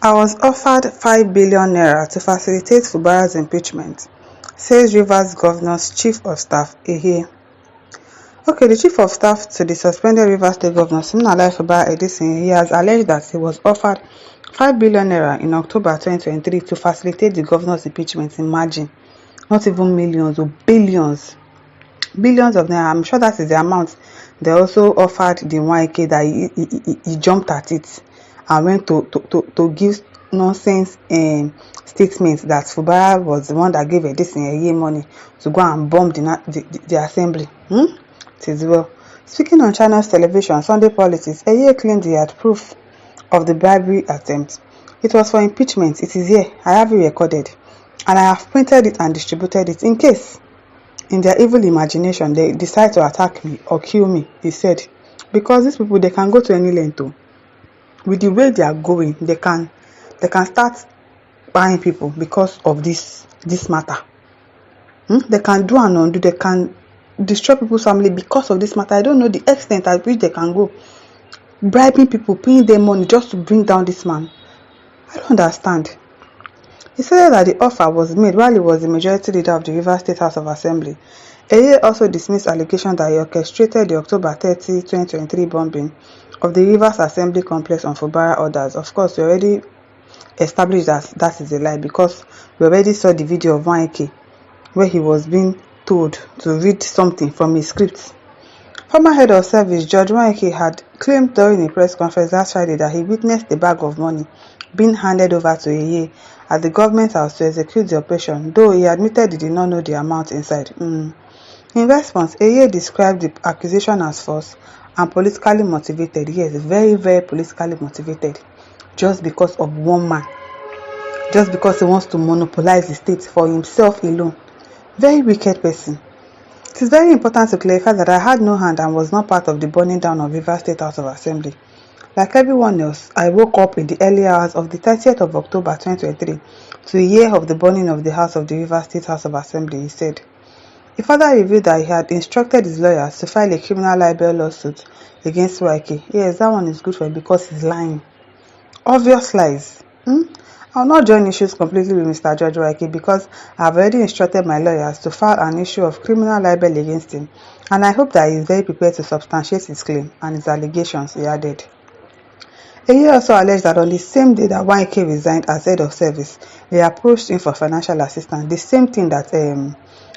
I was offered 5 billion naira to facilitate Fubara's impeachment, says Rivers Governor's Chief of Staff, Ehe. Okay, the Chief of Staff to the suspended Rivers State Governor, Siminalayi Fubara Edisin, he has alleged that he was offered 5 billion naira in October 2023 to facilitate the governor's impeachment. Imagine, not even millions, or billions. Billions of naira. I'm sure that is the amount they also offered the Wike that he jumped at it and went to give nonsense statements that Fubara was the one that gave this year money to go and bomb the assembly. It is well. Speaking on China's television, Sunday Politics, Eye claimed he had proof of the bribery attempt. It was for impeachment. It is here. I have it recorded. And I have printed it and distributed it in case, in their evil imagination, they decide to attack me or kill me, he said. Because these people, they can go to any length too. With the way they are going, they can start buying people because of this matter. They can do and undo. They can destroy people's family because of this matter. I don't know the extent at which they can go. Bribing people, paying them money just to bring down this man. I don't understand. He said that the offer was made while he was the majority leader of the Rivers State House of Assembly. Eye also dismissed allegations that he orchestrated the October 30, 2023 bombing of the Rivers Assembly complex on Fubara orders. Of course, we already established that is a lie because we already saw the video of Wike where he was being told to read something from his script. Former head of service George Wike had claimed during a press conference last Friday that he witnessed a bag of money being handed over to Eye at the government house to execute the operation, though he admitted he did not know the amount inside. In response, Eye described the accusation as false and politically motivated. Yes, very, very politically motivated. Just because of one man. Just because he wants to monopolize the state for himself alone. Very wicked person. It is very important to clarify that I had no hand and was not part of the burning down of Rivers State House of Assembly. Like everyone else, I woke up in the early hours of the 30th of October 2023 to a year of the burning of the house of the Rivers State House of Assembly, he said. He further revealed that he had instructed his lawyers to file a criminal libel lawsuit against Wike. Yes, that one is good for him because he's lying. Obvious lies. I will not join issues completely with Mr. George Wike because I have already instructed my lawyers to file an issue of criminal libel against him, and I hope that he is very prepared to substantiate his claim and his allegations, he added. Eye also alleged that on the same day that Wike resigned as head of service, they approached him for financial assistance. The same thing that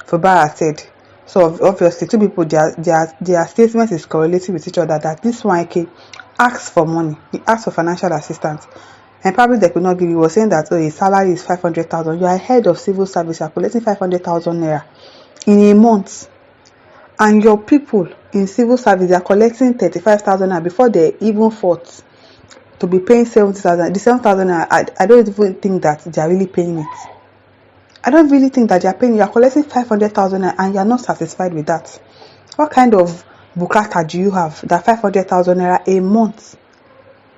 Fubara said. So obviously, two people, their statement is correlating with each other. That this Wike asked for money, he asked for financial assistance, and probably they could not give. He was saying that his salary is 500,000. You are head of civil service, you are collecting 500,000 naira in a month, and your people in civil service they are collecting 35,000 naira before they even fought to be paying 70,000. The 7,000 I don't even think that they are really paying it. I don't really think that they are paying. You are collecting 500,000 and you are not satisfied with that. What kind of bukata do you have that 500,000 naira a month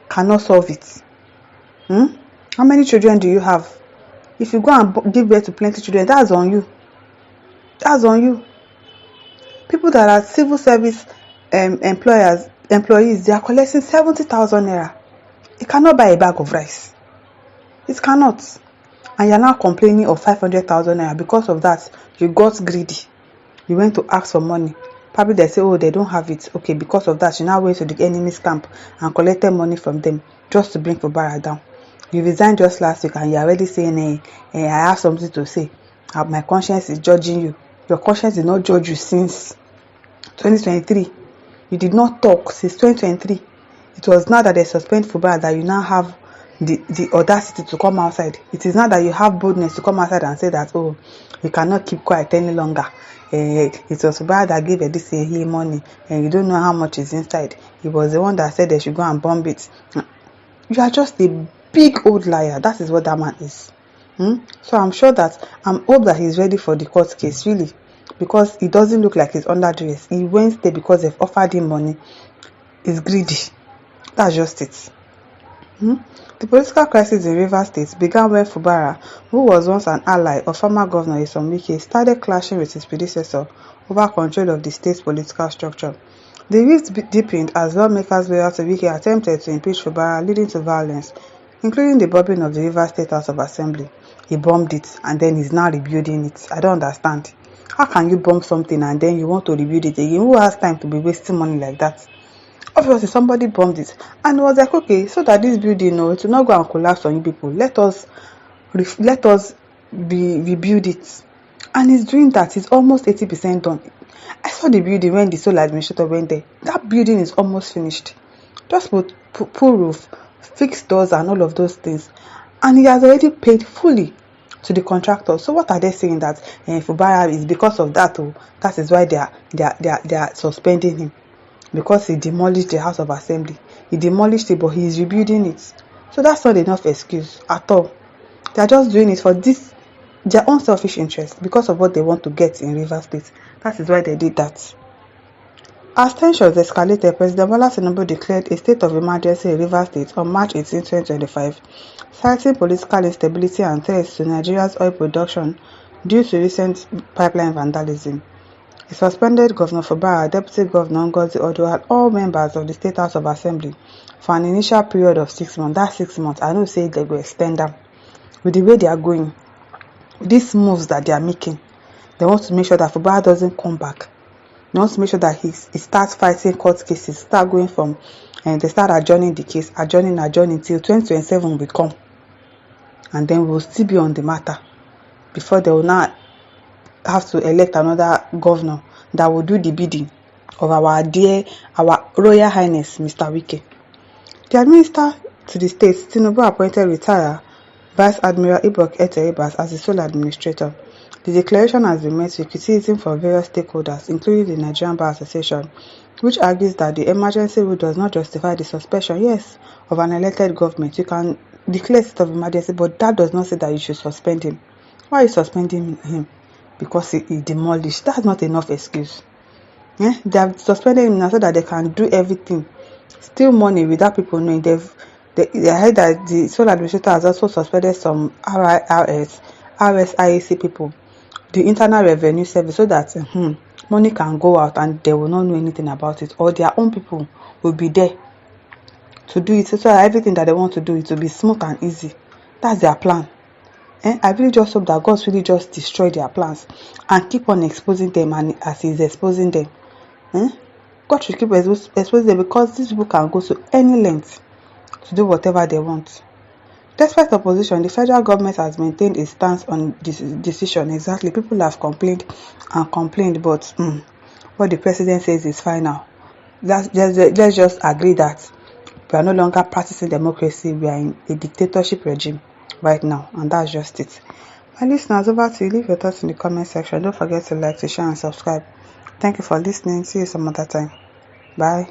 cannot solve it? How many children do you have? If you go and give birth to plenty children, that's on you. That's on you. People that are civil service employees, they are collecting 70,000 naira. It cannot buy a bag of rice. It cannot. And you're now complaining of 500,000 naira. Because of that, you got greedy. You went to ask for money. Probably they say, oh, they don't have it. Okay, because of that, you now went to the enemy's camp and collected money from them just to bring Fubara down. You resigned just last week and you're already saying, I have something to say. My conscience is judging you. Your conscience did not judge you since 2023. You did not talk since 2023. It was now that they suspend Fubara that you now have the audacity to come outside. It is now that you have boldness to come outside and say that, oh, you cannot keep quiet any longer. It was Fubara that gave this money and you don't know how much is inside. He was the one that said they should go and bomb it. You are just a big old liar. That is what that man is. So I'm sure that hope that he's ready for the court case, really, because it doesn't look like he's under duress. He went there because they've offered him money. He's greedy. That's just it. The political crisis in Rivers State began when Fubara, who was once an ally of former governor Wike, started clashing with his predecessor over control of the state's political structure. The rift deepened as lawmakers loyal to Wike attempted to impeach Fubara, leading to violence. including the bombing of the Rivers State House of Assembly. He bombed it and then he's now rebuilding it. I don't understand. How can you bomb something and then you want to rebuild it again? Who has time to be wasting money like that? Obviously, somebody bombed it and was like, okay, so that this building, no, it will not go and collapse on you people. Let us rebuild it. And he's doing that. He's almost 80% done. I saw the building when the sole administrator went there. That building is almost finished. Just put roof, fix doors and all of those things. And he has already paid fully to the contractor. So what are they saying that Fubara is because of that? Oh, that is why they are suspending him, because he demolished the House of Assembly. He demolished it, but he is rebuilding it. So that's not enough excuse at all. They are just doing it for their own selfish interest, because of what they want to get in Rivers State. That is why they did that. As tensions escalated, President Bola Tinubu declared a state of emergency in Rivers State on March 18, 2025, citing political instability and threats to Nigeria's oil production due to recent pipeline vandalism. He suspended Governor Fubara, Deputy Governor Ngozi Odo, and all members of the State House of Assembly for an initial period of 6 months. That 6 months, I don't say they will extend them. With the way they are going, these moves that they are making, they want to make sure that Fubara doesn't come back. They want to make sure that he starts fighting court cases, start going from, and they start adjourning the case, adjourning till 2027 will come. And then we'll still be on the matter before they will now have to elect another governor that will do the bidding of our Royal Highness Mr. Wike. The administrator to the state, Tinubu appointed retired Vice Admiral Ibok Eteribas as the sole administrator. The declaration has been met with criticism from various stakeholders, including the Nigerian Bar Association, which argues that the emergency rule does not justify the suspension, yes, of an elected government. You can declare state of emergency, but that does not say that you should suspend him. Why are you suspending him? Because he demolished. That's not enough excuse. They have suspended him now so that they can do everything, steal money without people knowing. They heard that the sole administrator has also suspended some RSIAC people, the Internal Revenue Service, so that money can go out and they will not know anything about it, or their own people will be there to do it, so that everything that they want to do, it will be smooth and easy. That's their plan. I really just hope that God really just destroy their plans and keep on exposing them, and as He's exposing them, God should keep exposing them, because these people can go to any length to do whatever they want. Despite opposition, the federal government has maintained its stance on this decision. Exactly, people have complained and complained, but what the president says is final. Let's just agree that we are no longer practicing democracy. We are in a dictatorship regime right now, and that's just it. My listeners, over to you. Leave your thoughts in the comment section. Don't forget to like, to share, and subscribe. Thank you for listening. See you some other time. Bye.